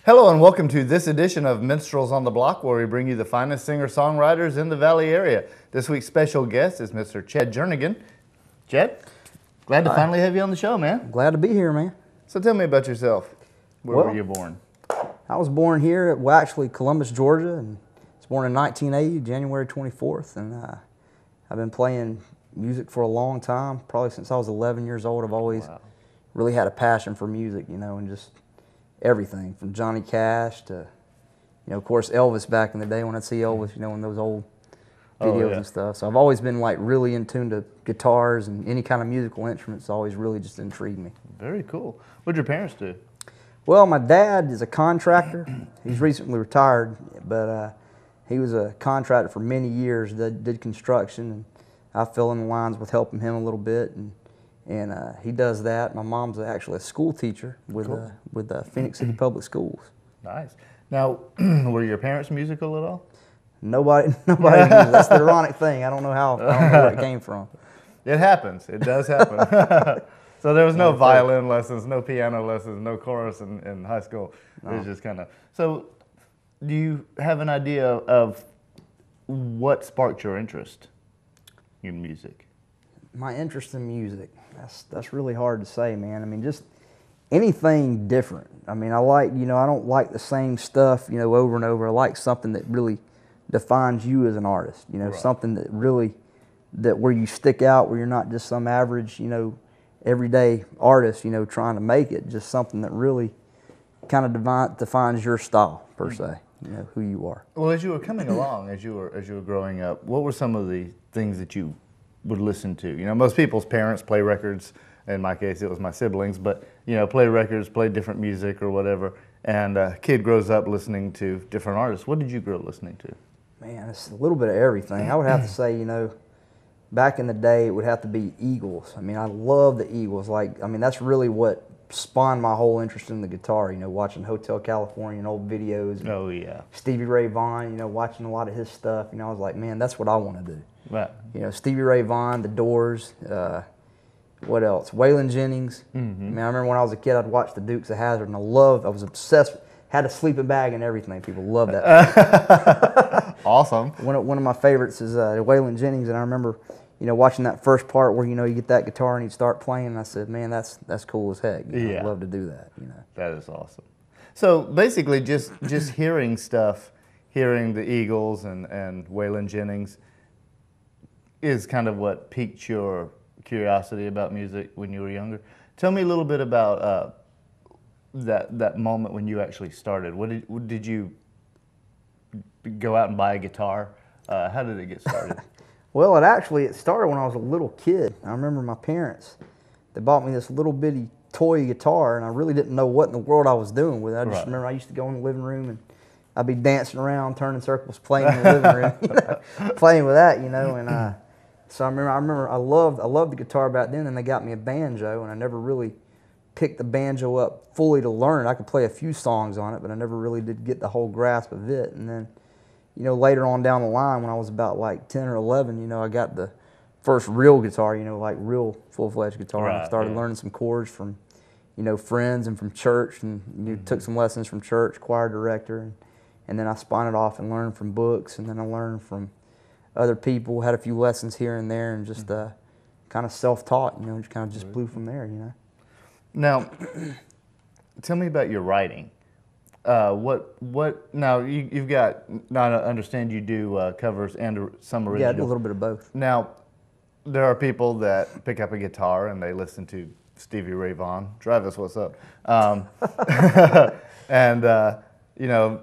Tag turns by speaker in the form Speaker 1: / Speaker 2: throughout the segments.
Speaker 1: Hello and welcome to this edition of Minstrels on the Block, where we bring you the finest singer-songwriters in the Valley area. This week's special guest is Mr. Jernigan. Chet, glad to finally have you on the show, man.
Speaker 2: Glad to be here, man.
Speaker 1: So tell me about yourself. Where were you born?
Speaker 2: I was born here at, actually Columbus, Georgia, and I was born in 1980, January 24th, and I've been playing music for a long time, probably since I was 11 years old. I've always really had a passion for music, and just everything from Johnny Cash to, of course, Elvis back in the day when I'd see Elvis, in those old videos and stuff. So I've always been like really in tune to guitars and any kind of musical instruments. Always really just intrigued me.
Speaker 1: Very cool. What'd your parents do?
Speaker 2: Well, my dad is a contractor. He's recently retired, but he was a contractor for many years, did construction, and I fell in the lines with helping him a little bit, and he does that. My mom's actually a school teacher with Phoenix City Public Schools.
Speaker 1: Nice. Now, were your parents musical at all?
Speaker 2: Nobody. That's the ironic thing. I don't know where it came from.
Speaker 1: It happens. It does happen. So there was no violin lessons, no piano lessons, no chorus in high school. No. It was just kind of. So, do you have an idea of what sparked your interest in music?
Speaker 2: My interest in music. That's really hard to say, man. I mean, just anything different. I mean, I like, I don't like the same stuff, over and over. I like something that really defines you as an artist, something that really, where you stick out, where you're not just some average, everyday artist, trying to make it. Just something that really kind of defines your style, per se, who you are.
Speaker 1: Well, as you were coming along, as you were growing up, what were some of the things that you would listen to? Most people's parents play records. In my case, it was my siblings, but play records, play different music or whatever. And a kid grows up listening to different artists. What did you grow up listening to?
Speaker 2: Man, it's a little bit of everything. I would have to say, back in the day, it would have to be Eagles. I mean, I love the Eagles. That's really what spawned my whole interest in the guitar. Watching Hotel California and old videos. And
Speaker 1: oh yeah.
Speaker 2: Stevie Ray Vaughan. Watching a lot of his stuff. I was like, man, that's what I want to do.
Speaker 1: Right.
Speaker 2: Stevie Ray Vaughan, The Doors. What else? Waylon Jennings. I mean, I remember when I was a kid, I'd watch the Dukes of Hazzard, and I was obsessed. Had a sleeping bag and everything. People love that.
Speaker 1: Awesome.
Speaker 2: One of my favorites is Waylon Jennings, and I remember, watching that first part where you get that guitar and you start playing. And I said, man, that's cool as heck. I'd love to do that.
Speaker 1: That is awesome. So basically, just hearing stuff, hearing the Eagles and Waylon Jennings, is kind of what piqued your curiosity about music when you were younger. Tell me a little bit about that moment when you actually started. Did you go out and buy a guitar? How did it get started?
Speaker 2: Well, it started when I was a little kid. I remember my parents, they bought me this little bitty toy guitar, and I really didn't know what in the world I was doing with it. I just remember I used to go in the living room and I'd be dancing around, turning circles, playing in the living room, playing with that, and so I remember I loved the guitar back then, and they got me a banjo, and I never really picked the banjo up fully to learn it. I could play a few songs on it, but I never really did get the whole grasp of it. And then, later on down the line, when I was about like 10 or 11, I got the first real guitar, like real full-fledged guitar. And I started learning some chords from, friends and from church, and took some lessons from church, choir director, and then I spun it off and learned from books, and then I learned from other people, had a few lessons here and there, and just kind of self-taught, just kind of just blew from there,
Speaker 1: Now, tell me about your writing. Now you've got, I understand you do covers and some original.
Speaker 2: Yeah, I do a little bit of both.
Speaker 1: Now, there are people that pick up a guitar and they listen to Stevie Ray Vaughan. Travis, what's up? And,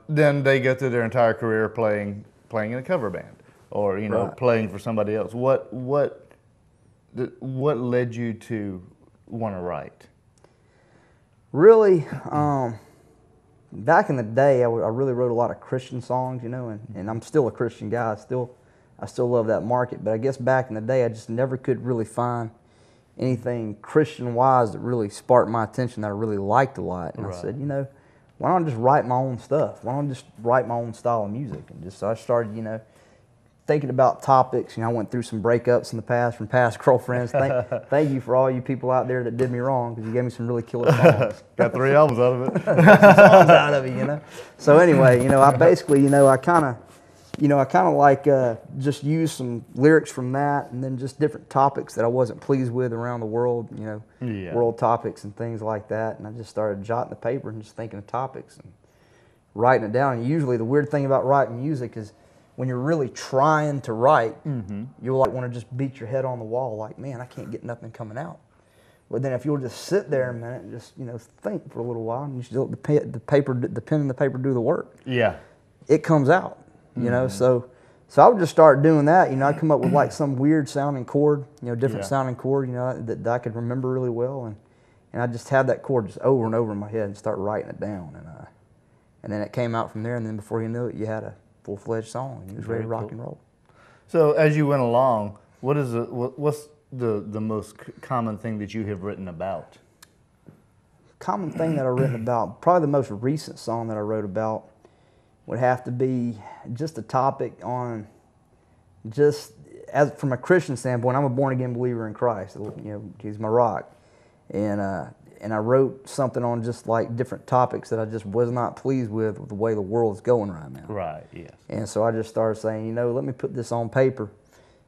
Speaker 1: then they go through their entire career playing in a cover band or, playing for somebody else. What led you to want to write?
Speaker 2: Really, back in the day, I really wrote a lot of Christian songs, and I'm still a Christian guy. I still love that market. But I guess back in the day, I just never could really find anything Christian-wise that really sparked my attention that I really liked a lot. And I said, why don't I just write my own stuff? Why don't I just write my own style of music? And so I started, thinking about topics. You know, I went through some breakups in the past from past girlfriends. Thank you for all you people out there that did me wrong, because you gave me some really killer songs.
Speaker 1: Got 3 albums out of it.
Speaker 2: Got some songs out of it, you know. So anyway, you know, I basically, you know, I kind of like just used some lyrics from that, and then just different topics that I wasn't pleased with around the world, you know, world topics and things like that. And I just started jotting the paper and just thinking of topics and writing it down. And usually the weird thing about writing music is when you're really trying to write, you'll like want to just beat your head on the wall, like, man, I can't get nothing coming out. But then if you'll just sit there a minute and just, you know, think for a little while, and you still the pen and the paper do the work. Yeah, it comes out. You know, so I would just start doing that. You know, I'd come up with like some weird sounding chord, you know, different sounding chord, you know, that I could remember really well, and I just have that chord just over and over in my head and start writing it down, and then it came out from there, and then before you knew it, you had a full-fledged song, and you was ready to rock and roll.
Speaker 1: So as you went along, what's the most common thing that you have written about?
Speaker 2: Common thing that I've written about, probably the most recent song that I wrote about would have to be just a topic on, just as from a Christian standpoint, I'm a born-again believer in Christ. You know, He's my rock. And I wrote something on just like different topics that I just was not pleased with the way the world's going right now.
Speaker 1: Right, yes.
Speaker 2: And so I just started saying, you know, let me put this on paper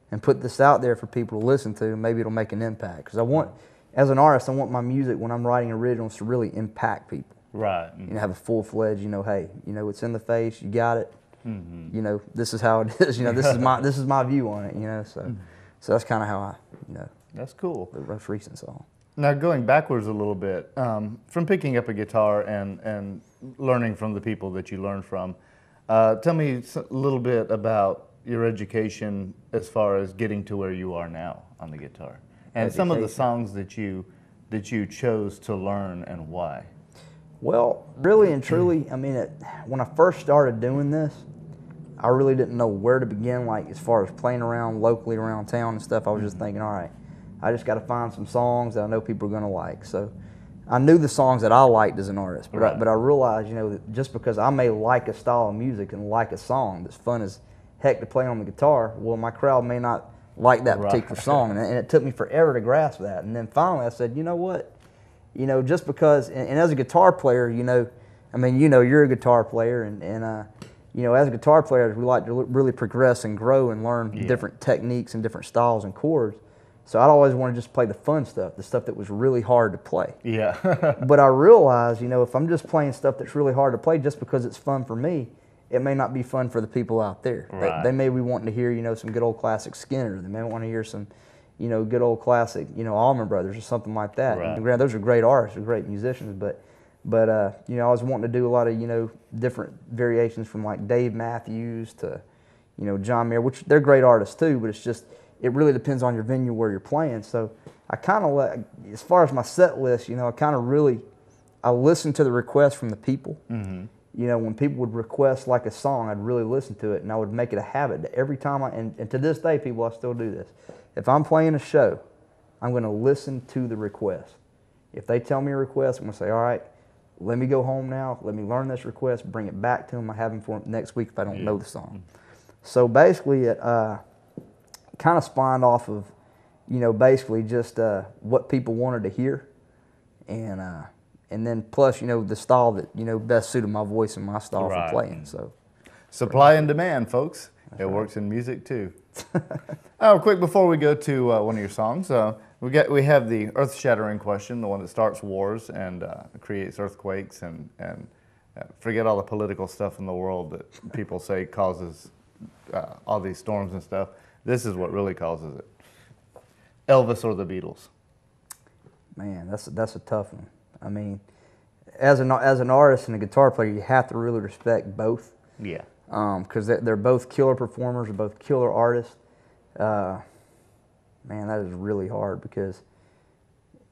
Speaker 2: and put this out there for people to listen to, and maybe it'll make an impact. Because I want, as an artist, I want my music, when I'm writing originals, to really impact people. Right. You know, have a full-fledged, you know, hey, you know, it's in the face, you got it. You know, this is how it is. You know, this is my view on it. You know, so that's kind of how I, you know.
Speaker 1: That's cool.
Speaker 2: The most recent song.
Speaker 1: Now going backwards a little bit, from picking up a guitar and learning from the people that you learned from, tell me a little bit about your education as far as getting to where you are now on the guitar, and some of the songs that you chose to learn and why.
Speaker 2: Well, really and truly, I mean, when I first started doing this, I really didn't know where to begin, like as far as playing around locally around town and stuff. I was just thinking, all right, I just got to find some songs that I know people are going to like. So I knew the songs that I liked as an artist, but I realized, you know, that just because I may like a style of music and like a song that's fun as heck to play on the guitar, well, my crowd may not like that particular song. And it took me forever to grasp that. And then finally I said, you know what? You know, just because, and as a guitar player, you know, I mean, you know, you're a guitar player, and you know, as a guitar player, we like to really progress and grow and learn different techniques and different styles and chords. So I'd always want to just play the fun stuff, the stuff that was really hard to play. Yeah. But I realized, you know, if I'm just playing stuff that's really hard to play just because it's fun for me, it may not be fun for the people out there. Right. They may be wanting to hear, you know, some good old classic Skinner. They may want to hear some, you know, good old classic, you know, Allman Brothers or something like that. Right. And those are great artists, they're great musicians, but you know, I was wanting to do a lot of, you know, different variations from like Dave Matthews to, you know, John Mayer, which they're great artists too, but it's just, it really depends on your venue where you're playing. So I kind of, as far as my set list, you know, I listened to the requests from the people. Mm-hmm. You know, when people would request like a song, I'd really listen to it, and I would make it a habit that every time and to this day, people, I still do this. If I'm playing a show, I'm going to listen to the request. If they tell me a request, I'm going to say, all right, let me go home now, let me learn this request, bring it back to them, I have them for next week if I don't know the song. So basically it kind of spawned off of, you know, basically just what people wanted to hear, and then plus, you know, the style that, you know, best suited my voice and my style for playing. So
Speaker 1: supply and demand, folks. It works in music too. Quick before we go to one of your songs, we have the earth-shattering question, the one that starts wars and creates earthquakes and forget all the political stuff in the world that people say causes all these storms and stuff. This is what really causes it. Elvis or the Beatles?
Speaker 2: Man, that's a tough one. I mean, as an artist and a guitar player, you have to really respect both. Yeah. Because they're both killer performers, they're both killer artists. Man, that is really hard because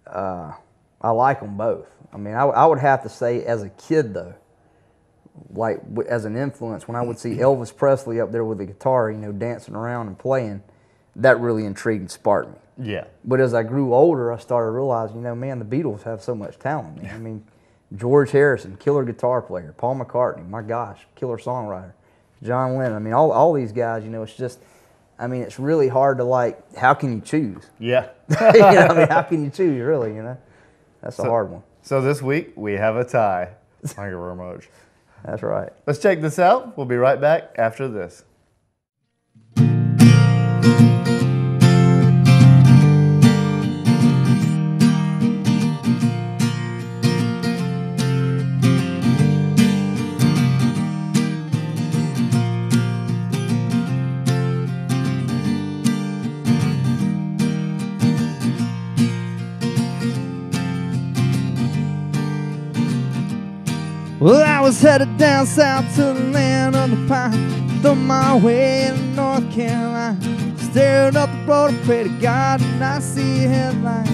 Speaker 2: I like them both. I mean, I would have to say as a kid though, like as an influence, when I would see Elvis Presley up there with the guitar, you know, dancing around and playing, that really intrigued and sparked me. Yeah. But as I grew older, I started realizing, you know, man, the Beatles have so much talent, man. I mean, George Harrison, killer guitar player. Paul McCartney, my gosh, killer songwriter. John Lennon. I mean, all these guys, you know, it's just, I mean, it's really hard to like, how can you choose?
Speaker 1: Yeah.
Speaker 2: You know, I mean, how can you choose, really, you know? That's a hard one.
Speaker 1: So this week, we have a tie. Thank you very much.
Speaker 2: That's right.
Speaker 1: Let's check this out. We'll be right back after this.
Speaker 2: Well, I was headed down south to the land of the pine, on my way in North Carolina. Stared up the road, I pray to God, and I see headlights.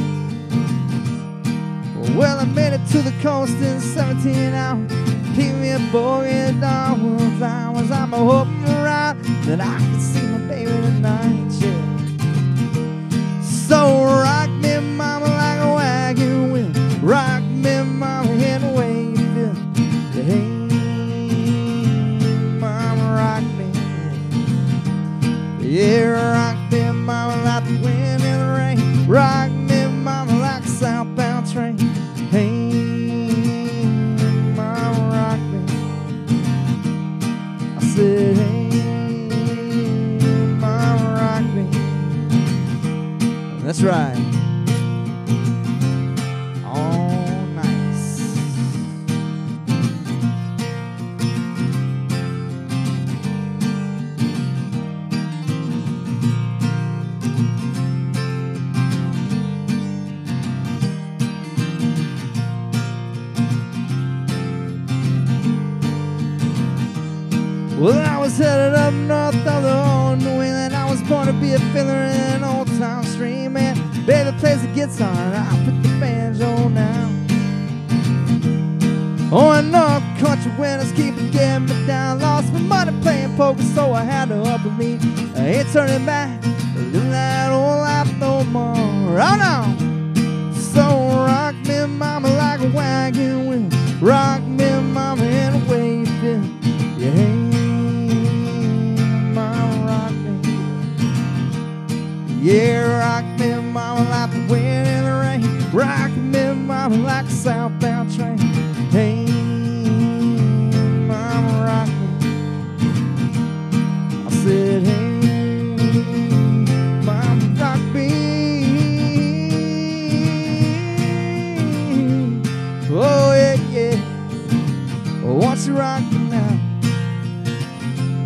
Speaker 2: Well, I made it to the coast in 17 hours. Picked me a bogey dog with flowers. I'm hoping around that I can see my baby tonight, yeah. So rock me, mama, like a wagon wheel. Rock me, mama, in the way you feel. Hey, mama, rock me. Yeah, rock me, mama, like the wind and the rain. Rock me, mama, like a southbound train. Hey, mama, rock me. I said, hey, mama, rock me. That's right. Well, I was headed up north of the old New England. I was born to be a fiddler in an old-time stream. And baby plays the guitar and I pick the banjo now. Oh, I know country winners keep getting me down. Lost my money playing poker, so I had to up with me. I ain't turning back, living that old life no more. Oh no! So rock me, mama, like a wagon wheel. Rock me, mama, in the way you feel. Yeah. Yeah, rock me, mama, like the wind and the rain. Rock me, mama, like a southbound train. Hey, mama, rock me. I said, hey, mama, rock me. Oh, yeah, yeah. Won't you rock me now?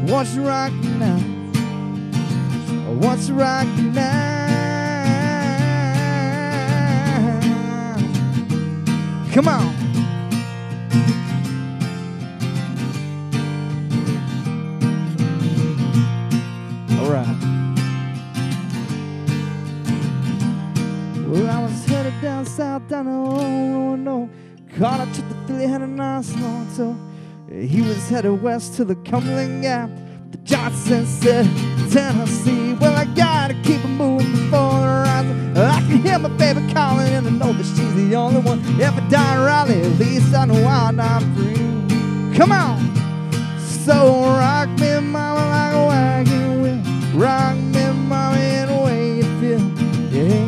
Speaker 2: Won't you rock me now? What's right now? Come on. All right. Well, I was headed down south, down the old no. Caught up to the 309 Toronto. He was headed west to the Cumberland Gap. The Johnson said, Tennessee, well, I gotta keep it moving before the horizon. I can hear my baby calling and I know that she's the only one. If I die in Raleigh, at least I know I'm not free. Come on! So rock me, mama, like a wagon wheel. Rock me, mama, in the way you feel. Yeah,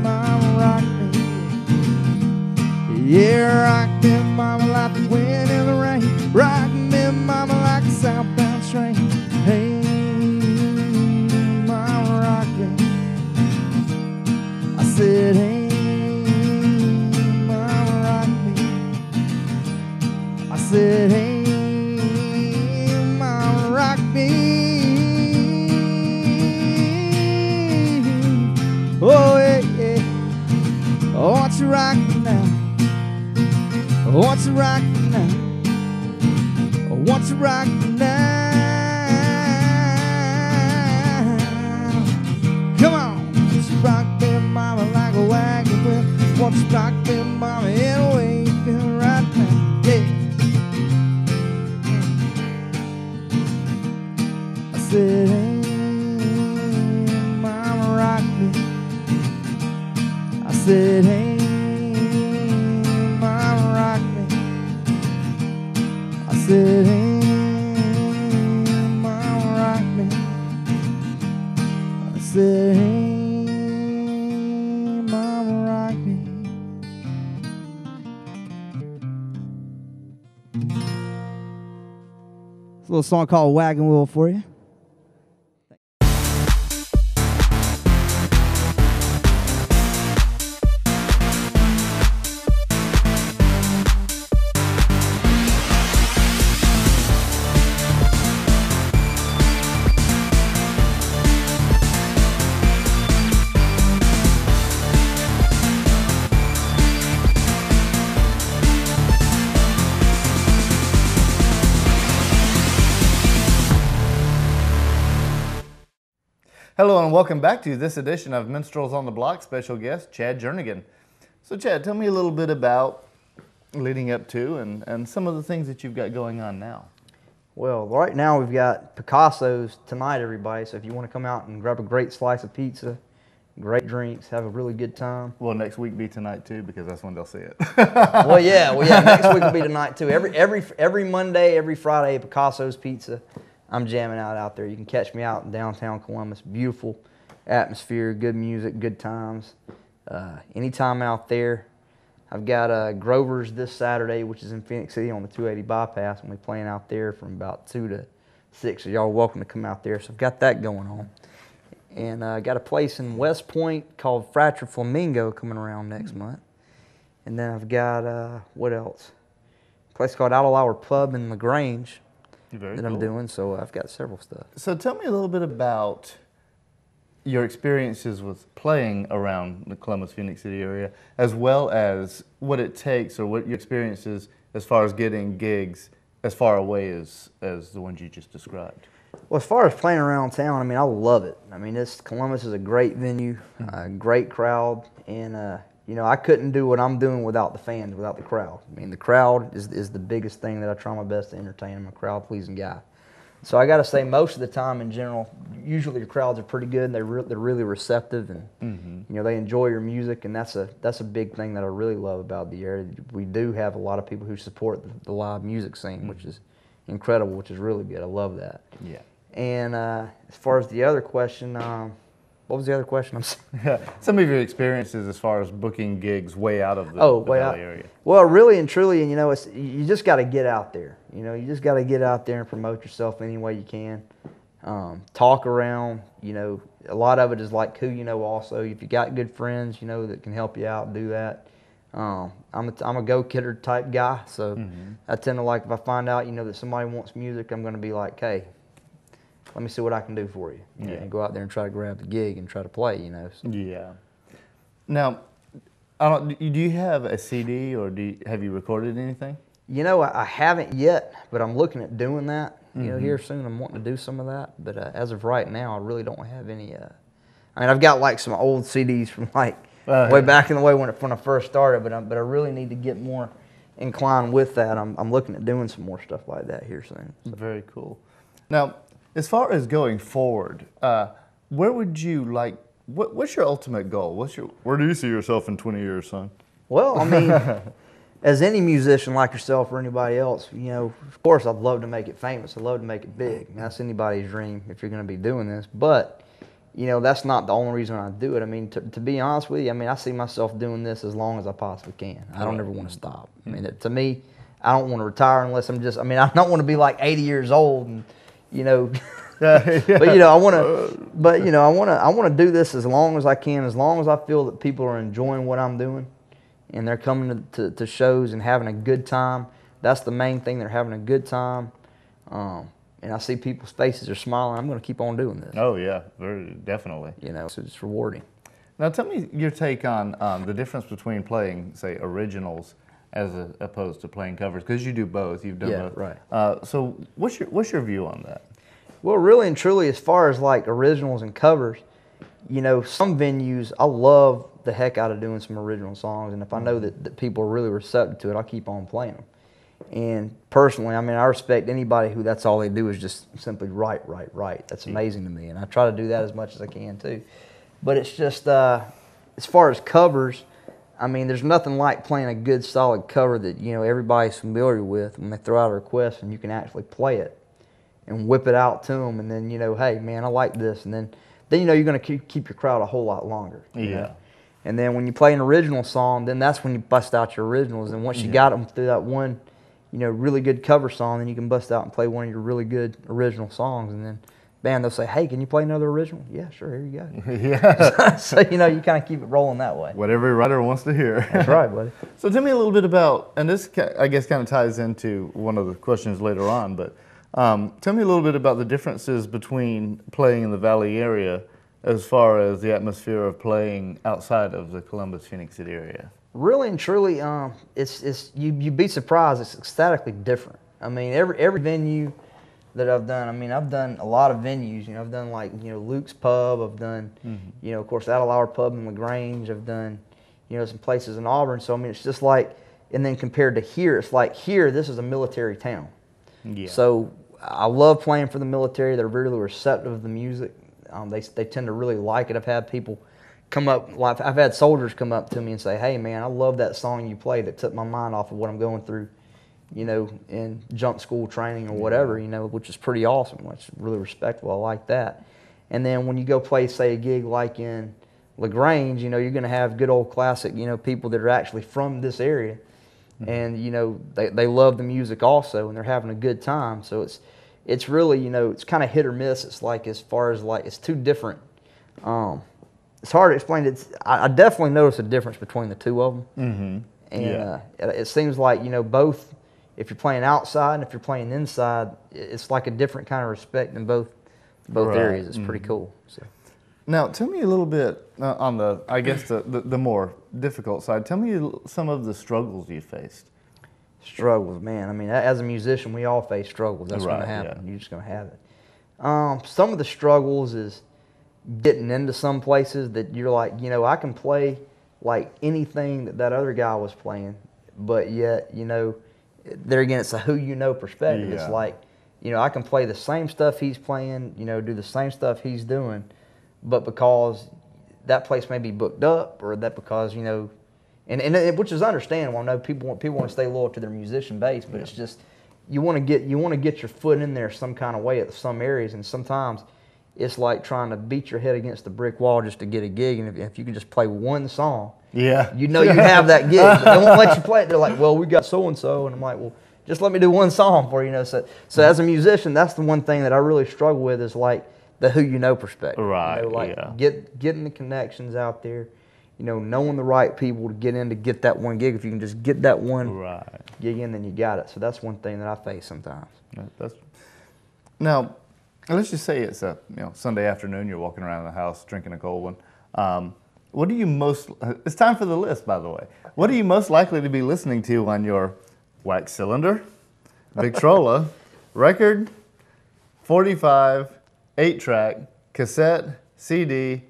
Speaker 2: mama, rock me. Yeah, rock me, mama, like the wind and the rain. Rock me, mama, like a southbound train. Hey, mama, rock me. I said, hey, mama, rock me. I said, hey, mama, rock me. Oh, yeah, yeah. Oh, won't you rock me now? Oh, won't you rock me now? Oh, won't you rock me now? Come on, won't you rock me, mama, like a wagon wheel? Won't you rock me, mama, in a way you feel right now? Yeah. I said, hey, mama, rock me. I said, hey, mama, rock me. I said, hey, mama, rock me.
Speaker 3: a little song called Wagon Wheel for you.
Speaker 1: Hello and welcome back to this edition of Minstrels on the Block. Special guest, Chad Jernigan. So Chad, tell me a little bit about leading up to and some of the things that you've got going on now.
Speaker 2: Well, right now we've got Picasso's tonight, everybody. So if you want to come out and grab a great slice of pizza, great drinks, have a really good time.
Speaker 1: Will next week be tonight too? Because that's when they'll see it.
Speaker 2: Well, yeah. Next week will be tonight too. Every Monday, every Friday, Picasso's Pizza. I'm jamming out there. You can catch me out in downtown Columbus. Beautiful atmosphere, good music, good times. Anytime out there. I've got Grover's this Saturday, which is in Phoenix City on the 280 bypass. I'm going to be playing out there from about 2 to 6. So y'all are welcome to come out there. So I've got that going on. And I got a place in West Point called Fractured Flamingo coming around next month. And then I've got, what else? A place called Out of Hour Pub in LaGrange. That I'm doing, so I've got several stuff.
Speaker 1: So tell me a little bit about your experiences with playing around the Columbus, Phoenix City area, as well as what it takes or what your experiences as far as getting gigs as far away as the ones you just described.
Speaker 2: Well, as far as playing around town, I mean, I love it. I mean, Columbus is a great venue, great crowd, and you know, I couldn't do what I'm doing without the fans, without the crowd. I mean, the crowd is the biggest thing that I try my best to entertain. I'm a crowd-pleasing guy. So I got to say, most of the time in general, usually the crowds are pretty good. And they're really receptive, and you know, they enjoy your music, and that's a big thing that I really love about the area. We do have a lot of people who support the live music scene, which is incredible, which is really good. I love that. Yeah. And as far as the other question. What was the other question? I'm sorry.
Speaker 1: Some of your experiences as far as booking gigs way out of the Valley area.
Speaker 2: Well, really and truly, and you know, you just got to get out there. You know, you just got to get out there and promote yourself any way you can. Talk around. You know, a lot of it is like who you know. Also, if you got good friends, you know, that can help you out, do that. I'm a go-getter type guy, so I tend to like if I find out, you know, that somebody wants music, I'm going to be like, hey, let me see what I can do for you. You know, and go out there and try to grab the gig and try to play, you know. So. Yeah.
Speaker 1: Now, do you have a CD or have you recorded anything?
Speaker 2: You know, I haven't yet, but I'm looking at doing that. You know, here soon I'm wanting to do some of that. But as of right now, I really don't have any. I mean, I've got like some old CDs from like way back in the way when I first started, but I really need to get more inclined with that. I'm looking at doing some more stuff like that here soon.
Speaker 1: So. Very cool. Now, as far as going forward, where would you like? What's your ultimate goal? Where do you see yourself in 20 years, son?
Speaker 2: Well, I mean, as any musician like yourself or anybody else, you know, of course, I'd love to make it famous. I'd love to make it big. I mean, that's anybody's dream if you're going to be doing this. But you know, that's not the only reason I do it. I mean, to be honest with you, I mean, I see myself doing this as long as I possibly can. I don't ever want to stop. I mean, to me, I don't want to retire unless I'm just. I mean, I don't want to be like 80 years old and. You know, but you know, I want to do this as long as I can, as long as I feel that people are enjoying what I'm doing, and they're coming to shows and having a good time. That's the main thing. They're having a good time, and I see people's faces are smiling. I'm going to keep on doing this.
Speaker 1: Oh yeah, very definitely.
Speaker 2: You know, so it's rewarding.
Speaker 1: Now, tell me your take on the difference between playing, say, originals as opposed to playing covers, because you do both. You've done both.
Speaker 2: Right.
Speaker 1: So what's your view on that?
Speaker 2: Well, really and truly, as far as like originals and covers, you know, some venues, I love the heck out of doing some original songs, and if I know that people are really receptive to it, I'll keep on playing them. And personally, I mean, I respect anybody who that's all they do is just simply write. That's amazing to me, and I try to do that as much as I can too. But it's just, as far as covers, I mean, there's nothing like playing a good, solid cover that, you know, everybody's familiar with when they throw out a request and you can actually play it and whip it out to them, and then, you know, hey, man, I like this, and then you know you're going to keep your crowd a whole lot longer. You know? And then when you play an original song, then that's when you bust out your originals, and once you got them through that one really good cover song, then you can bust out and play one of your really good original songs, and then band, they'll say, hey, can you play another original? Yeah, sure, here you go.
Speaker 1: Yeah.
Speaker 2: So, you kind of keep it rolling that way.
Speaker 1: What every writer wants to hear.
Speaker 2: That's right, buddy.
Speaker 1: So tell me a little bit about, and this I guess kind of ties into one of the questions later on, but tell me a little bit about the differences between playing in the Valley area as far as the atmosphere of playing outside of the Columbus, Phoenix City area.
Speaker 2: Really and truly, you'd be surprised. It's ecstatically different. I mean, every venue that I've done. I mean, I've done a lot of venues. I've done like Luke's Pub. I've done of course That'll Hour Pub in LaGrange. I've done some places in Auburn. So I mean, it's just like, and then compared to here, it's like here, this is a military town. Yeah. So I love playing for the military. They're really receptive of the music. They tend to really like it. I've had people come up. I've had soldiers come up to me and say, "Hey, man, I love that song you played. That took my mind off of what I'm going through." In jump school training or whatever, which is pretty awesome, which is really respectful. I like that. And then when you go play, say, a gig like in LaGrange, you're going to have good old classic, people that are actually from this area. And, they love the music also, and they're having a good time. So it's really, it's kind of hit or miss. It's like, as far as like, it's two different. It's hard to explain. I definitely notice a difference between the two of them. And it seems like, both, if you're playing outside and if you're playing inside, it's like a different kind of respect in both areas. It's pretty cool. So.
Speaker 1: Now, tell me a little bit on the, I guess, the more difficult side. Tell me some of the struggles you faced.
Speaker 2: Struggles, man. I mean, as a musician, we all face struggles. That's going to happen. Yeah. You're just going to have it. Some of the struggles is getting into some places that you're like, I can play like anything that other guy was playing, but yet, there again, it's a who you know perspective. Yeah. It's like, I can play the same stuff he's playing, do the same stuff he's doing, but because that place may be booked up, or that because, and which is understandable. I know people want to stay loyal to their musician base, but it's just, you want to get your foot in there some kind of way at some areas, and sometimes it's like trying to beat your head against the brick wall just to get a gig, and if you can just play one song, you have that gig. They won't let you play it. They're like, well, we got so-and-so. And I'm like, well, just let me do one song for you. So as a musician, that's the one thing that I really struggle with, is like the who you know perspective.
Speaker 1: Right,
Speaker 2: getting the connections out there, knowing the right people to get in to get that one gig. If you can just get that one gig in, then you got it. So that's one thing that I face sometimes.
Speaker 1: Now, let's just say it's a Sunday afternoon, you're walking around the house drinking a cold one. What do you it's time for the list, by the way. What are you most likely to be listening to on your wax cylinder, Victrola, record, 45, 8-track, cassette, CD,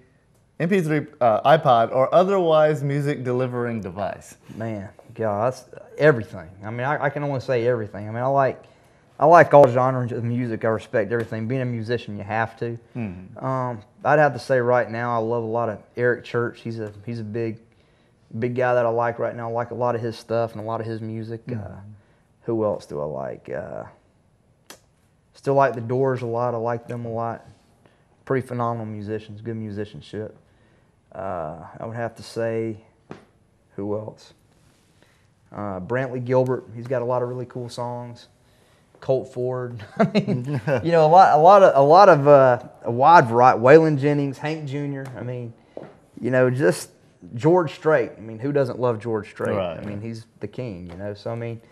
Speaker 1: MP3, iPod, or otherwise music delivering device?
Speaker 2: Man, God, that's everything. I mean, I can only say everything. I mean, I like all genres of music. I respect everything. Being a musician, you have to. I'd have to say right now, I love a lot of Eric Church. He's a big guy that I like right now. I like a lot of his stuff and a lot of his music. Who else do I like? Still like the Doors a lot. I like them a lot. Pretty phenomenal musicians. Good musicianship. I would have to say, who else? Brantley Gilbert. He's got a lot of really cool songs. Colt Ford. I mean, a wide variety. Waylon Jennings, Hank Jr. I mean, just George Strait. I mean, who doesn't love George Strait?
Speaker 1: Right.
Speaker 2: I mean, he's the king. So I mean,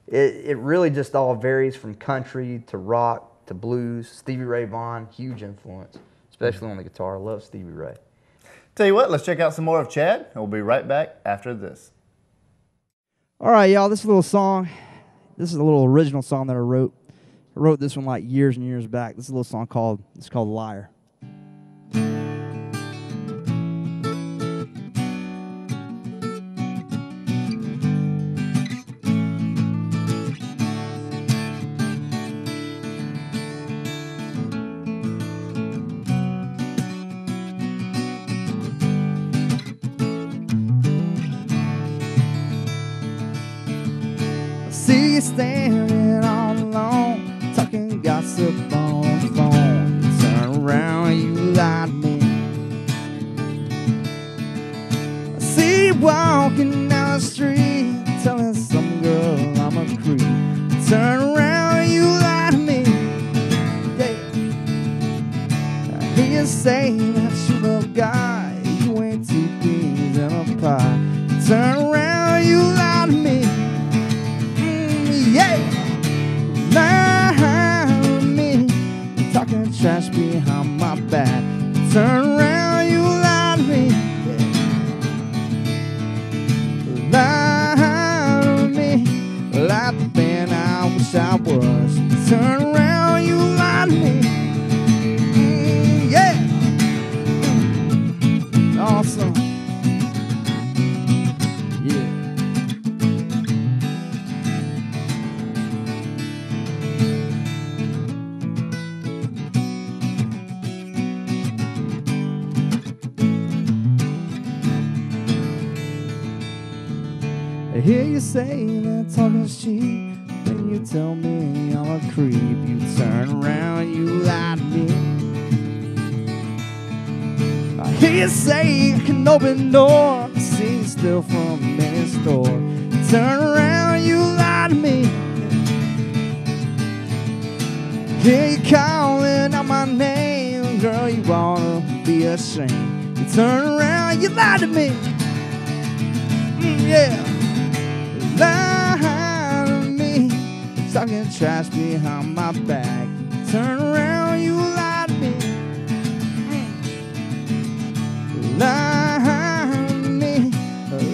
Speaker 2: it really just all varies from country to rock to blues. Stevie Ray Vaughan, huge influence, especially on the guitar. I love Stevie Ray.
Speaker 1: Tell you what, let's check out some more of Chad, and we'll be right back after this.
Speaker 3: All right, y'all, this little song. This is a little original song that I wrote. I wrote this one like years and years back. This is a little song called Liar. See you standing all alone, talking gossip on the phone. You turn around, you lie to me. I see you walking down the street, telling some girl I'm a creep. turn around, you lie to me. Yeah. I hear you say that you love God, you ain't two peas in a pie. Turn around, you lie to me. Yeah. Lie to me. You're talking trash behind my back. Turn around, you lie to me. Yeah. Lie to me. Like the man I wish I was. Turn around, you lie to me. Yeah. Awesome. Yeah. I hear you say that talking's cheap. Then you tell me I'm a creep. You turn around, you lie to me. I hear you say I can open door. I see you still from any store. You turn around, you lie to me. Hear you calling out my name. Girl, you ought to be ashamed. You turn around, you lie to me. Yeah. Lie to me, talking trash behind my back. Turn around, you lie to me. Lie to me,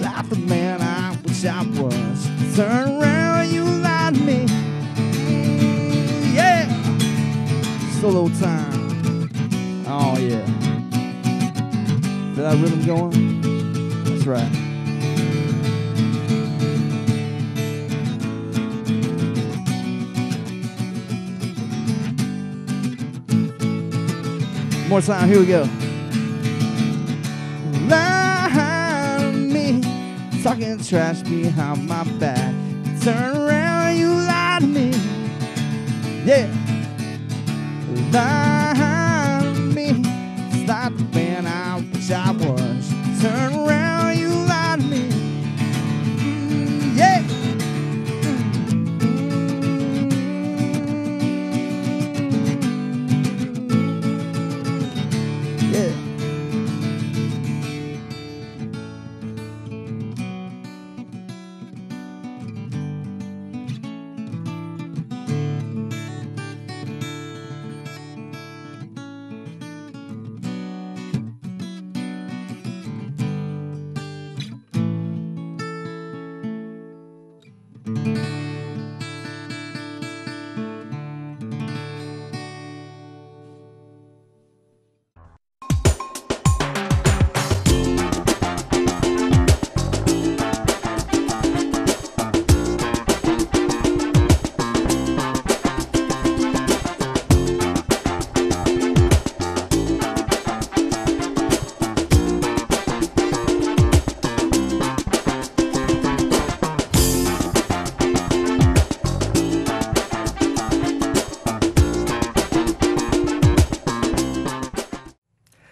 Speaker 3: like the man I wish I was. Turn around, you lie to me. Yeah, solo time. Oh yeah, feel that rhythm going? That's right. More time, here we go. Lie to me, talking trash behind my back. Turn around, you lie to me. Yeah. Lie to me, it's like the man I wish I was. Turn around, you lie to me. Yeah.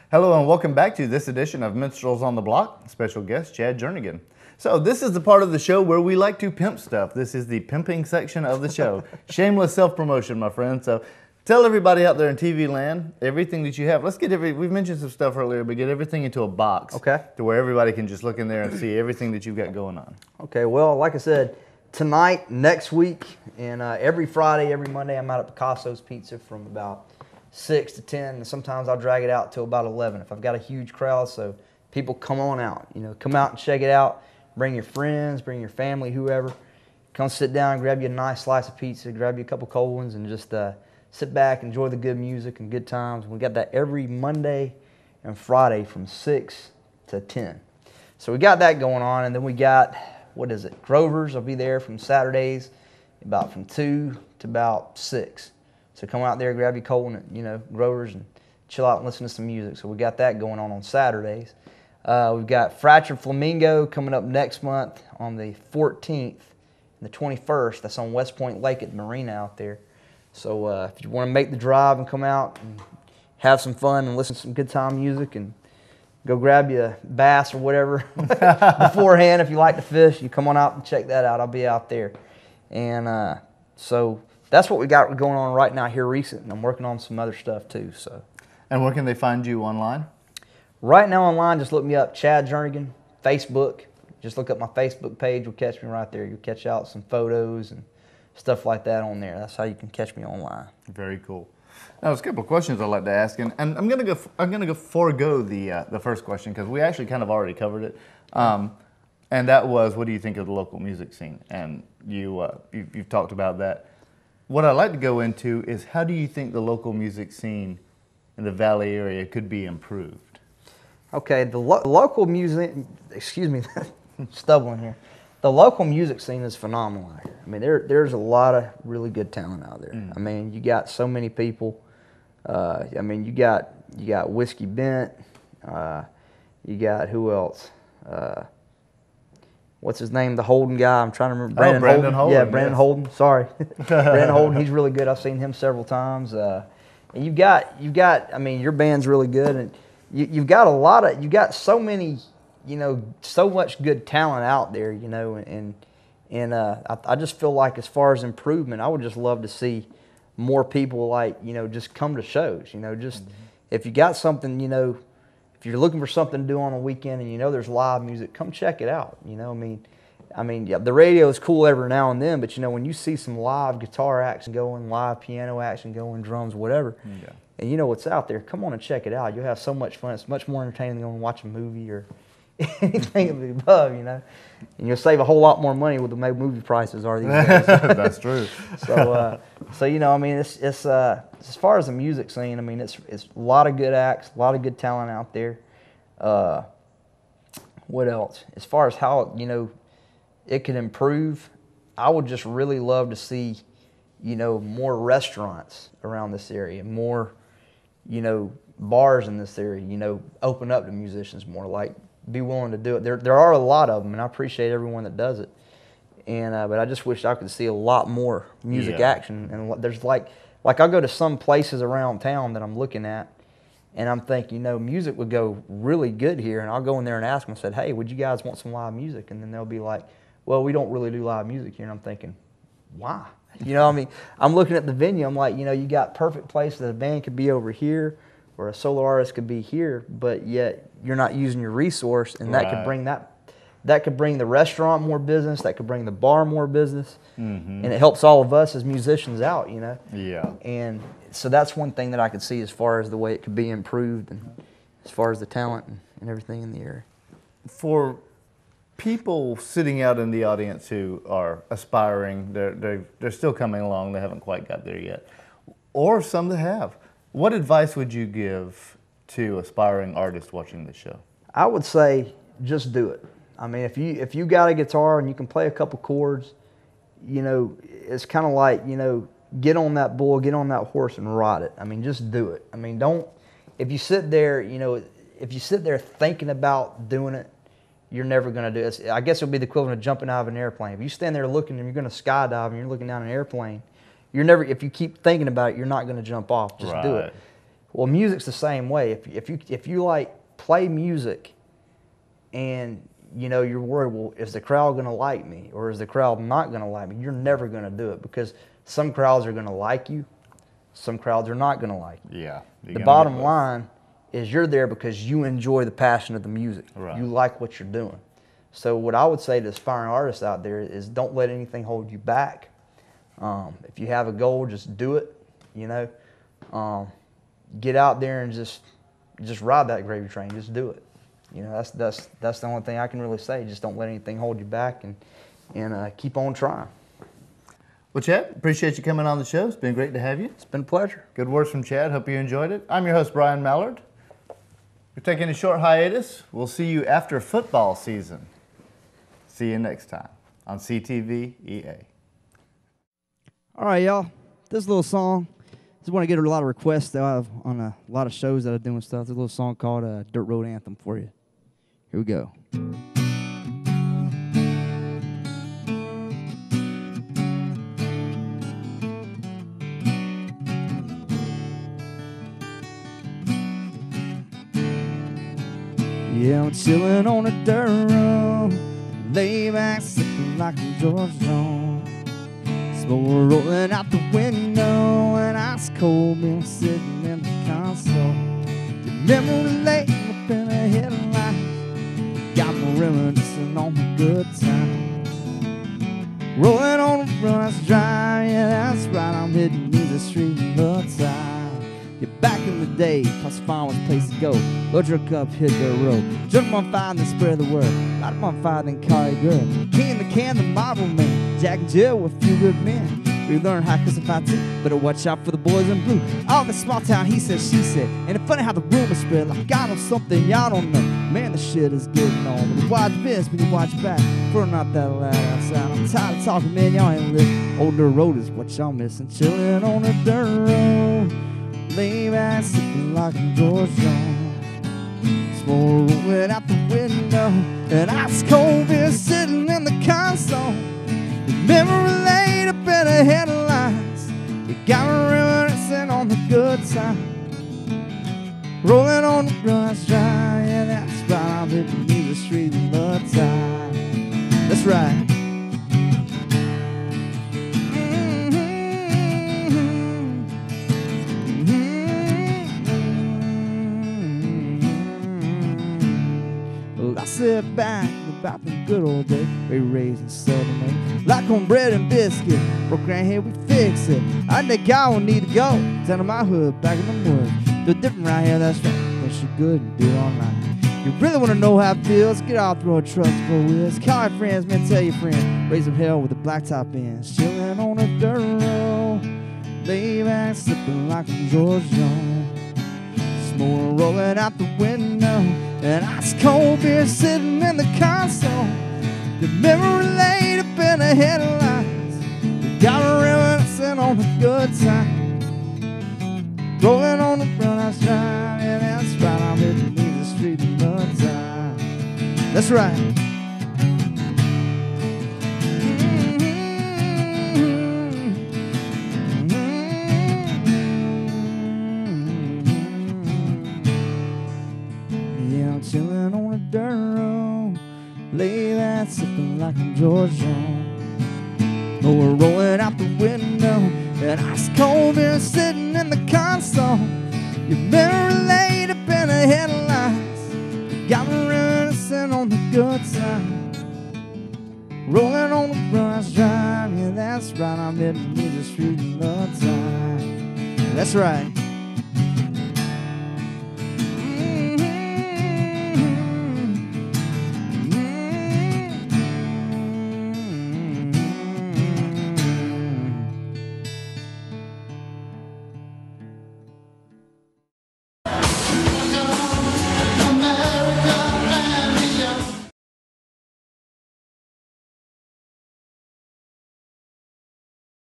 Speaker 1: Hello and welcome back to this edition of Minstrels on the Block. Special guest, Chad Jernigan. So this is the part of the show where we like to pimp stuff. This is the pimping section of the show. Shameless self-promotion, my friend. So tell everybody out there in TV land, everything that you have. Let's get we've mentioned some stuff earlier, but get everything into a box.
Speaker 2: Okay.
Speaker 1: To where everybody can just look in there and see everything that you've got going on.
Speaker 2: Okay, well, like I said, tonight, next week, and every Friday, every Monday, I'm out at Picasso's Pizza from about 6 to 10, and sometimes I'll drag it out till about 11 if I've got a huge crowd. So people come on out, come out and check it out. Bring your friends, bring your family, whoever. Come sit down, grab you a nice slice of pizza, grab you a couple cold ones, and just sit back, enjoy the good music and good times. We got that every Monday and Friday from 6 to 10. So we got that going on, and then we got, Grover's. I'll be there from Saturdays, about from 2 to about 6. So come out there, grab your cold one at, Grover's, and chill out and listen to some music. So we got that going on Saturdays. We've got Fractured Flamingo coming up next month on the 14th and the 21st. That's on West Point Lake at the marina out there. So if you want to make the drive and come out and have some fun and listen to some good time music and go grab you a bass or whatever beforehand, if you like to fish, you come on out and check that out. I'll be out there. And So that's what we got going on right now here recent, and I'm working on some other stuff too. So.
Speaker 1: And where can they find you online?
Speaker 2: Right now online, just look me up, Chad Jernigan, Facebook. Just look up my Facebook page. You'll catch me right there. You'll catch out some photos and stuff like that on there. That's how you can catch me online.
Speaker 1: Very cool. Now, there's a couple of questions I'd like to ask, and I'm gonna forego the first question because we actually kind of already covered it, and that was, what do you think of the local music scene? And you've talked about that. What I'd like to go into is, how do you think the local music scene in the Valley area could be improved?
Speaker 2: Okay, the local music, excuse me, stumbling here. The local music scene is phenomenal out here. I mean, there's a lot of really good talent out there. I mean, you got so many people. I mean, you got Whiskey Bent. You got who else? What's his name? The Holden guy. I'm trying to remember.
Speaker 1: Brandon Holden.
Speaker 2: Yeah, Brandon Holden. Sorry, Brandon Holden. He's really good. I've seen him several times. And you've got. I mean, your band's really good, and you've got you've got so many. So much good talent out there, and I just feel like, as far as improvement, I would just love to see more people just come to shows, just if you got something, if you're looking for something to do on a weekend and there's live music, come check it out, I mean, yeah, the radio is cool every now and then, but when you see some live guitar action going, live piano action going, drums, whatever, and you know what's out there, come on and check it out. You'll have so much fun. It's much more entertaining than going to watch a movie or anything of the above, and you'll save a whole lot more money with the movie prices are these days.
Speaker 1: That's true.
Speaker 2: So I mean, it's as far as the music scene, I mean, it's a lot of good acts, a lot of good talent out there. What else? As far as how it could improve, I would just really love to see more restaurants around this area, more bars in this area, open up to musicians more, like be willing to do it. There are a lot of them, and I appreciate everyone that does it. And but I just wish I could see a lot more music action. And there's like I'll go to some places around town that I'm looking at, and I'm thinking, music would go really good here. And I'll go in there and ask them. I said, hey, would you guys want some live music? And then they'll be like, well, we don't really do live music here. And I'm thinking, why? I mean, I'm looking at the venue. I'm like, you got perfect place that a band could be over here, or a solo artist could be here, but yet you're not using your resource, and that could bring that could bring the restaurant more business, that could bring the bar more business, and it helps all of us as musicians out,
Speaker 1: Yeah.
Speaker 2: And so that's one thing that I could see as far as the way it could be improved, and as far as the talent and everything in the area.
Speaker 1: For people sitting out in the audience who are aspiring, they're still coming along, they haven't quite got there yet, or some that have, what advice would you give to aspiring artists watching this show? I
Speaker 2: would say just do it. I mean, if you got a guitar and you can play a couple chords, it's kind of like, get on that bull, get on that horse and ride it. I mean, just do it. I mean, if you sit there, thinking about doing it, you're never going to do it. I guess it would be the equivalent of jumping out of an airplane. If you stand there looking and you're going to skydive and you're looking down an airplane, if you keep thinking about it, you're not going to jump off. Just do it. Well, music's the same way. If you like play music and you're worried, well, is the crowd going to like me, or is the crowd not going to like me? You're never going to do it, because some crowds are going to like you, some crowds are not going to like you.
Speaker 1: Yeah.
Speaker 2: The bottom line is you're there because you enjoy the passion of the music. Right. You like what you're doing. So what I would say to aspiring artists out there is, don't let anything hold you back. If you have a goal, just do it. Get out there and just ride that gravy train. Just do it. That's the only thing I can really say. Just don't let anything hold you back, and keep on trying.
Speaker 1: Well, Chad, appreciate you coming on the show. It's been great to have you.
Speaker 2: It's been a pleasure.
Speaker 1: Good words from Chad. Hope you enjoyed it. I'm your host, Brian Mallard. We're taking a short hiatus. We'll see you after football season. See you next time on CTV EA.
Speaker 3: All right, y'all. This little song, just want to get a lot of requests that I have on a lot of shows that I do and stuff. There's a little song called Dirt Road Anthem for you. Here we go. Yeah, I'm chilling on a dirt road, lay back, sipping like a George Jones. Smoke rolling out the window, and ice cold beer sitting in the console. The memory lane up in the headlights got me reminiscing on the good time. Rolling on the front, that's dry, yeah, that's right. I'm hitting the street in the time. You're back in the day, plus fine was a place to go. Load your cup, hit the road. Jump on fire and then spread the word. Light them on fire, then call your girl. King in the can, the marble man. Jack and Jill with a few good men. We learn how to crucify too. Better watch out for the boys in blue. All in the small town, he said, she said. And it's funny how the rumors spread. Like I know something y'all don't know. Man, the shit is getting on. But watch this when you watch back. For not that loud outside. I'm tired of talking, man. Y'all ain't live. Older road is what y'all missing. Chilling on the dirt road. Lay back, sipping like a George Jones. Smoke rolling out the window, and ice cold beer sitting in the console. The memory laid up in the headlights. You got me reminiscing on the good time. Rolling on the grass dry, yeah, that's right. I'm hitting the street in the time. That's right. I sit back about the good old days we raised in Southern Maine. Like on bread and biscuit, broke around here we fix it. I think I will need to go down to my hood back in the woods. Do it different right here, that's right. Don't you good and do it all right. You really want to know how it feels? Get out, throw a truck, 4 wheels. Call your friends, man, tell your friends. Raise them hell with the blacktop ends. Chilling on a dirt road. Lay back, sipping like a George Jones. Smoke rolling out the window, and ice cold beer sitting in the console. The memory laid up in the headlights. You got me reminiscing on the good time. Rolling on the front, I drive, yeah, that's right. I'm hitting the street in the time. That's right. Chilling on a dirt road, lay that sipping like a George Jones. Oh, we're rolling out the window, and ice cold beer sitting in the console. Your memory laid up in the headlights. You got me reminiscing on the good time. Rolling on the brush drive, yeah, that's right. I'm hitting the street in the time. That's right.